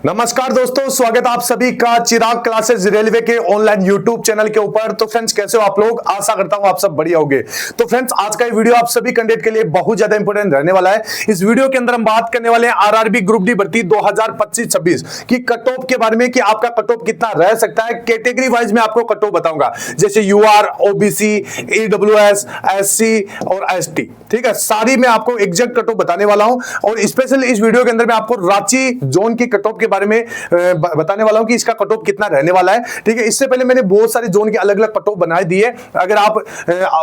नमस्कार दोस्तों, स्वागत है आप सभी का चिराग क्लासेस रेलवे के ऑनलाइन यूट्यूब चैनल के ऊपर। तो फ्रेंड्स, कैसे हो आप लोग? आशा करता हूं आप सब बढ़िया होंगे। तो फ्रेंड्स, आज का ये वीडियो आप सभी कैंडिडेट के लिए बहुत ज्यादा इंपॉर्टेंट रहने वाला है। इस वीडियो के अंदर हम बात करने वाले हैं आरआरबी ग्रुप डी भर्ती 2025-26 की कट ऑफ के बारे में कि आपका कट ऑफ कितना रह सकता है। कैटेगरी वाइज में आपको कट ऑफ बताऊंगा, जैसे यूआर, ओबीसी, ईडब्ल्यूएस, एससी और एसटी। ठीक है, सारी मैं आपको एग्जैक्ट कट ऑफ बताने वाला हूं। और स्पेशली इस वीडियो के अंदर मैं आपको रांची जोन की कट ऑफ के बारे में बताने वाला हूं कि इसका कट ऑफ कितना रहने वाला है। ठीक है, इससे पहले मैंने बहुत सारे जोन के अलग अलग कट ऑफ बनाए दिए। अगर आप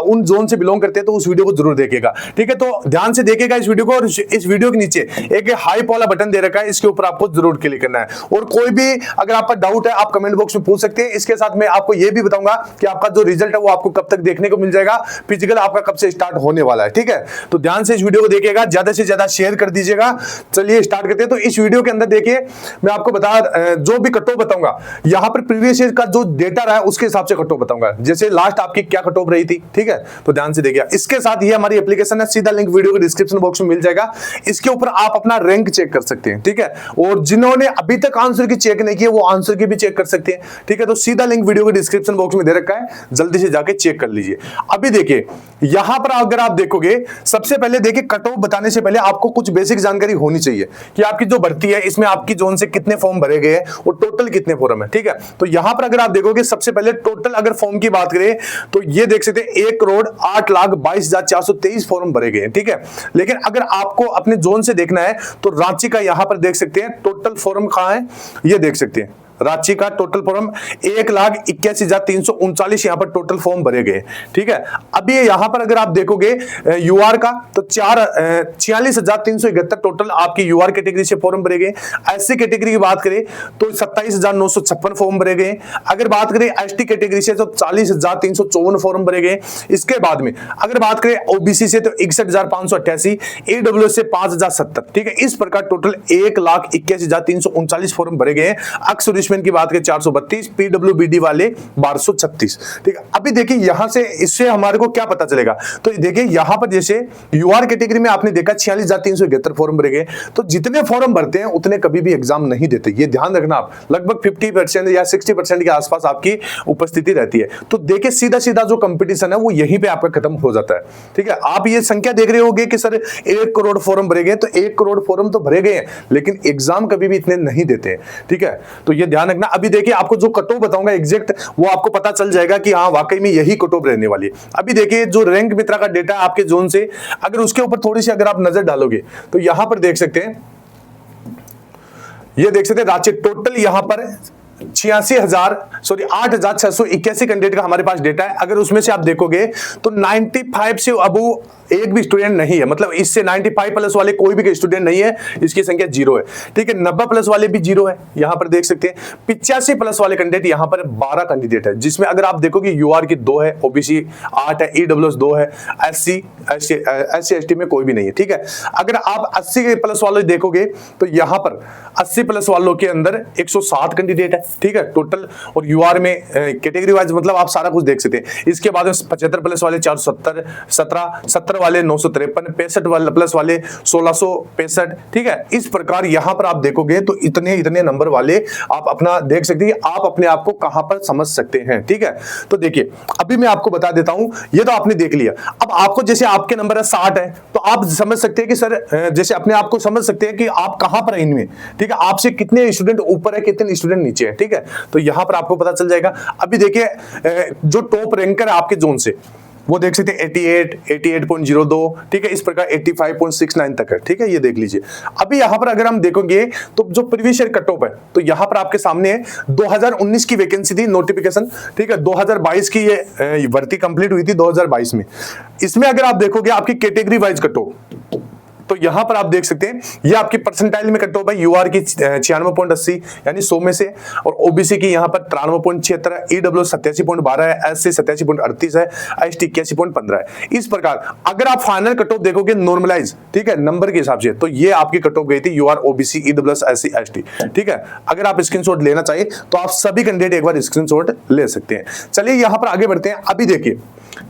उन जोन से बिलोंग करते हैं तो उस वीडियो को जरूर देखिएगा। ठीक है, तो ध्यान से देखिएगा इस वीडियो को। और इस वीडियो के नीचे एक हाइप वाला बटन दे रखा है, इसके ऊपर आपको जरूर क्लिक करना है। और कोई भी अगर आपका डाउट है आप कमेंट बॉक्स में पूछ सकते हैं। इसके साथ मैं आपको यह भी बताऊंगा कि आपका जो रिजल्ट है वो आपको कब तक देखने को मिल जाएगा, फिजिकल आपका कब से स्टार्ट होने वाला है। ठीक है, तो ध्यान से इस वीडियो को देखिएगा, ज्यादा से ज्यादा शेयर कर दीजिएगा। चलिए स्टार्ट करते हैं। तो इस वीडियो के अंदर देखिए, मैं आपको जो भी कट ऑफ बताऊंगा, यहां पर प्रीवियस ईयर का जो डेटा रहा है उसके हिसाब से कट ऑफ बताऊंगा, जैसे लास्ट आपकी क्या कट ऑफ रही थी। ठीक है, तो ध्यान से देखिए। इसके साथ ये हमारी एप्लीकेशन है, सीधा लिंक वीडियो के डिस्क्रिप्शन बॉक्स में मिल जाएगा। इसके ऊपर आप अपना रैंक चेक कर सकते हैं। ठीक है, और जिन्होंने अभी तक आंसर की चेक नहीं किया वो आंसर की भी चेक कर सकते हैं। ठीक है, तो सीधा लिंक वीडियो के डिस्क्रिप्शन बॉक्स में दे रखा है, जल्दी से जाके चेक कर लीजिए। अभी देखिए, यहां पर अगर आप देखोगे, सबसे पहले देखिए कट ऑफ बताने से पहले आपको कुछ बेसिक जानकारी होनी चाहिए कि आपकी जो भर्ती है इसमें आपकी जोन से कितने फॉर्म भरे गए और टोटल कितने फॉर्म है। ठीक है, तो यहां पर अगर आप देखोगे, सबसे पहले टोटल अगर फॉर्म की बात करें तो ये देख सकते हैं 1,08,22,423 फॉर्म भरे गए हैं। ठीक है, लेकिन अगर आपको अपने जोन से देखना है तो रांची का यहां पर देख सकते हैं टोटल फॉर्म कहां है, ये देख सकते हैं। रांची का टोटल फॉर्म 1,81,339 यहां पर टोटल फॉर्म भरे गए। ठीक है, अभी यहां पर अगर आप देखोगे यूआर का तो 46,371 टोटल आपकी यूआर कैटेगरी से फॉर्म भरे गए। एससी कैटेगरी की बात करें तो 27,956 फॉर्म भरे गए। अगर बात करें एसटी कैटेगरी से तो 40,354 फॉर्म भरे गए। इसके बाद में अगर बात करें ओबीसी से तो 61,588, ईडब्ल्यूएस से 5,070। ठीक है, इस प्रकार टोटल 1,81,339 फॉर्म भरे गए। अक्सर की बात करें 432, पीडब्ल्यूबीडी वाले 1236। ठीक है, अभी देखिए यहां से इससे हमारे को क्या पता चलेगा। तो देखिए यहां पर जैसे यूआर कैटेगरी में आपने देखा 46,371 फॉर्म भरे गए। तो जितने फॉर्म भरते हैं उतने कभी भी एग्जाम नहीं देते, ये ध्यान रखना आप। लगभग 50% या 60% के आसपास आपकी उपस्थिति रहती है। तो देखिए सीधा सीधा जो कंपटीशन है वो यहीं पे आपका खत्म हो जाता है। ठीक है, आप ये संख्या देख रहे होंगे कि सर 1 करोड़ फॉर्म भरे गए, तो 1 करोड़ फॉर्म तो भरे गए हैं लेकिन एग्जाम कभी भी इतने नहीं देते हैं। ठीक है, तो ये ध्यान रखना। अभी देखिए आपको जो कट ऑफ बताऊंगा एग्जैक्ट, वो आपको पता चल जाएगा कि हाँ वाकई में यही कट ऑफ रहने वाली है। अभी देखिए जो रैंक मित्रा का डेटा आपके जोन से, अगर उसके ऊपर थोड़ी सी अगर आप नजर डालोगे तो यहां पर देख सकते हैं, ये देख सकते हैं रांची टोटल यहां पर 8,681 कैंडिडेट का हमारे पास डेटा है। अगर उसमें से आप देखोगे तो 95 से अब एक भी स्टूडेंट नहीं है, मतलब इससे 95 प्लस वाले कोई भी स्टूडेंट नहीं है, इसकी संख्या 0 है। ठीक है, 90 प्लस वाले भी 0 है, यहां पर देख सकते हैं। 85 प्लस वाले कैंडिडेट यहां पर 12 कैंडिडेट है, जिसमें अगर आप देखोगे यूआर की 2 है, ओबीसी 8 है, ईडब्ल्यूएस 2 है, एससी एसटी में कोई भी नहीं है। ठीक है, अगर आप 80 प्लस वाले देखोगे तो यहां पर 80 प्लस वालों के अंदर 160 कैंडिडेट है। ठीक है, टोटल। और यूआर में कैटेगरी वाइज मतलब आप सारा कुछ देख सकते हैं। इसके बाद 75 प्लस वाले 470, 17 वाले 953, 65 वाले प्लस वाले 1665। ठीक है, इस प्रकार यहां पर आप देखोगे तो इतने नंबर वाले आप अपना देख सकते हैं, आप अपने आप को कहां पर समझ सकते हैं। ठीक है, तो देखिए अभी मैं आपको बता देता हूं, ये तो आपने देख लिया। अब आपको जैसे आपके नंबर है 60 है तो आप समझ सकते हैं कि सर जैसे अपने आप को समझ सकते हैं कि आप कहां पर है इनमें। ठीक है, आपसे कितने स्टूडेंट ऊपर है, कितने स्टूडेंट नीचे है। ठीक है, तो यहां पर आपको पता चल जाएगा। अभी देखिए जो टॉप रैंकर है आपके जोन से वो देख सकते हैं 88, 88.02। ठीक है, इस प्रकार 85.69 तक है। ठीक है, ये देख लीजिए। अभी यहां पर अगर हम देखोगे तो जो प्रीवियस ईयर कट ऑफ है तो यहां पर आपके सामने है 2019 की वैकेंसी थी नोटिफिकेशन। ठीक है, 2022 की ये भर्ती कंप्लीट हुई थी 2022 में। इसमें अगर आप देखोगे आपकी कैटेगरी वाइज कट ऑफ, तो यहां पर आप देख सकते हैं ये आपकी परसेंटाइल में कट ऑफ है। यूआर की 96.80 यानी 100 में से, और ओबीसी की यहां पर 93.76, ईडब्ल्यू 87.12 है, एससी 87.38 है, एसटी 81.15 है। इस प्रकार अगर आप फाइनल कट ऑफ देखोगे नॉर्मलाइज, ठीक है, नंबर के हिसाब से, तो ये आपकी कट ऑफ गई थी UR, OBC, EW, SC, ST. ठीक है, अगर आप स्क्रीनशॉट लेना चाहिए तो आप सभी कैंडिडेट एक बार स्क्रीनशॉट ले सकते हैं। चलिए यहां पर आगे बढ़ते हैं। अभी देखिए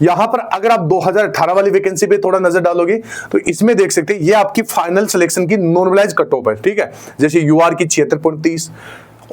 यहां पर अगर आप 2018 वाली वैकेंसी पे थोड़ा नजर डालोगे तो इसमें देख सकते हैं ये आपकी फाइनल सिलेक्शन की नॉर्मलाइज कट ऑफ है, ठीक है। जैसे यूआर की 76.30,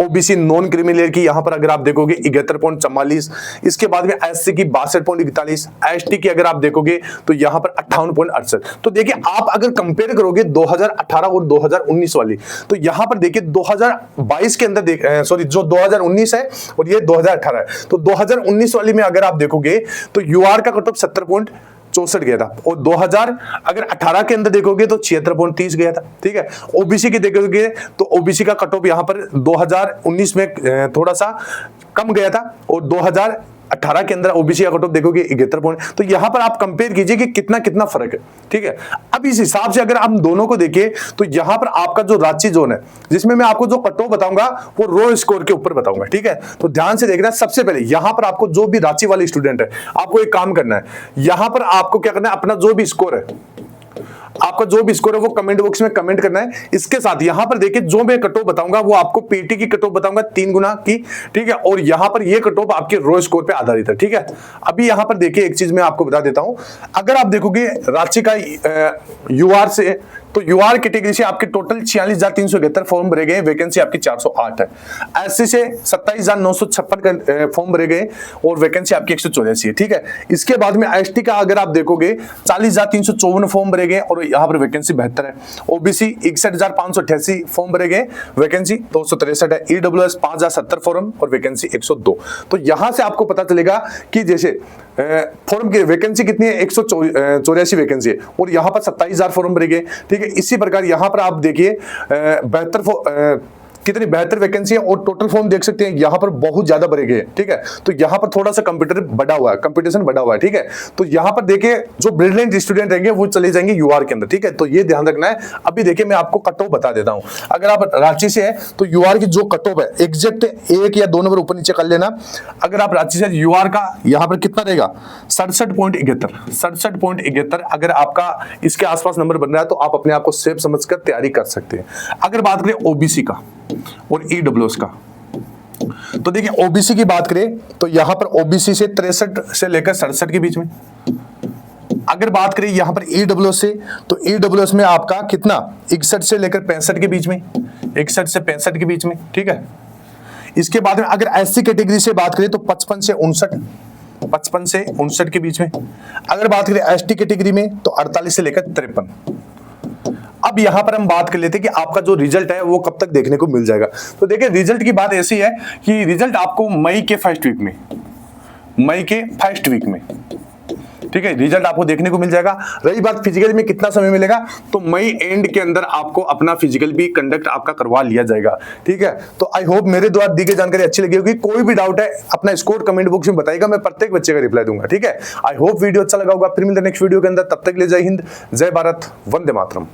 ओबीसी नॉन क्रिमिनल की यहां पर अगर आप देखोगे 71.44, इसके बाद में एससी की 62.41, एसटी की अगर आप देखोगे तो यहां पर 58.68। तो देखिए आप अगर कंपेयर करोगे 2018 और 2019 वाली, तो यहां पर देखिए 2022 के अंदर सॉरी जो 2019 है और ये 2018 है, तो 2019 वाली में अगर आप देखोगे तो यूआर का कट ऑफ 70.64 गया था, और 2018 के अंदर देखोगे तो 76.30 गया था, ठीक है। ओबीसी की देखोगे तो ओबीसी का कट ऑफ यहां पर 2019 में थोड़ा सा कम गया था, और 2018 के अंदर ओबीसी का कट ऑफ देखोगे 71 पॉइंट। तो यहां पर आप कंपेयर कीजिए कि कितना कितना फर्क है, ठीक है। अब इस हिसाब से अगर हम दोनों को देखें तो यहां पर आपका जो रांची जोन है, जिसमें मैं आपको जो कट ऑफ बताऊंगा वो रो स्कोर के ऊपर बताऊंगा, ठीक है। तो ध्यान से देखना, सबसे पहले यहां पर आपको जो भी रांची वाले स्टूडेंट है, आपको एक काम करना है, यहां पर आपको क्या करना है, अपना जो भी स्कोर है, आपका जो भी स्कोर है वो कमेंट बॉक्स में कमेंट करना है। इसके साथ यहां पर देखिए जो मैं कट ऑफ बताऊंगा वो आपको पीटी की कट ऑफ बताऊंगा 3 गुना की, ठीक है। और यहां पर ये कट ऑफ आपके रो स्कोर पे आधारित है, ठीक है। अभी यहां पर देखिए एक चीज मैं आपको बता देता हूं, अगर आप देखोगे रांची का यूआर से, तो यूआर कैटेगरी से आपके टोटल 46,371 फॉर्म भरे गए, वैकेंसी आपकी 408 है। एससी से 27,956 फॉर्म भरे गए और वैकेंसी आपकी 184 है, ठीक है। इसके बाद में एसटी का अगर आप देखोगे 40,354 फॉर्म भरे गए और यहाँ पर वैकेंसी 72 है। ओबीसी 61,588 फॉर्म भरे गए, वैकेंसी 263 है। ईडब्ल्यूएस 5,070 फॉर्म और वैकेंसी 102। तो यहां से आपको पता चलेगा कि जैसे फॉर्म की वैकेंसी कितनी है, 184 वैकेंसी है, और यहां पर 27,000 फॉर्म भरे गए, ठीक है। इसी प्रकार यहां पर आप देखिए 72 वैकेंसी है, और टोटल फॉर्म देख सकते हैं यहां पर बहुत ज्यादा भरे गए, ठीक है। तो यहां पर थोड़ा सा कंप्यूटेशन बढ़ा हुआ है, ठीक है। तो यहां पर देखिए जो ब्रिलियंट स्टूडेंट रहेंगे वो चले जाएंगे यूआर के अंदर, ठीक है। तो ये ध्यान रखना है। अभी देखिए मैं आपको कट ऑफ बता देता हूं, अगर आप रांची से है तो यूआर की जो कट ऑफ है एग्जैक्ट 1 या 2 नंबर ऊपर नीचे कर लेना। अगर आप रांची से यूआर का यहां पर कितना रहेगा 67.71, अगर आपका इसके आसपास नंबर बन रहा है तो आप अपने आप को सेफ समझकर तैयारी कर सकते हैं। अगर बात करें ओबीसी का और ईडब्ल्यूएस का, तो देखिए ओबीसी की बात करें तो यहां पर ओबीसी से 63 से लेकर 67 के बीच में। अगर बात करें यहां पर ईडब्ल्यूएस से, तो ईडब्ल्यूएस में आपका कितना 61 से लेकर 65 के बीच में, 61 से 65 के बीच में, ठीक है। इसके बाद में अगर एससी कैटेगरी से बात करें तो 55 से 59 के बीच में। अगर बात करें एसटी कैटेगरी में तो 48 से लेकर 53। अब यहां पर हम बात कर लेते हैं कि आपका जो रिजल्ट है वो कब तक देखने को मिल जाएगा। तो देखिए रिजल्ट की बात ऐसी है कि रिजल्ट आपको मई के फर्स्ट वीक में, ठीक है, रिजल्ट आपको देखने को मिल जाएगा। रही बात फिजिकल में कितना समय मिलेगा, तो मई एंड के अंदर आपको अपना फिजिकल भी कंडक्ट आपका करवा लिया जाएगा, ठीक है। तो आई होप मेरे द्वारा दी गई जानकारी अच्छी लगी होगी। कोई भी डाउट है अपना स्कोर कमेंट बॉक्स में बताइएगा, मैं प्रत्येक बच्चे का रिप्लाई दूंगा, ठीक है। आई होप वीडियो अच्छा लगा होगा। फिर मिलते हैं नेक्स्ट वीडियो के अंदर, तब तक के लिए जय हिंद, जय भारत, वंदे मातरम।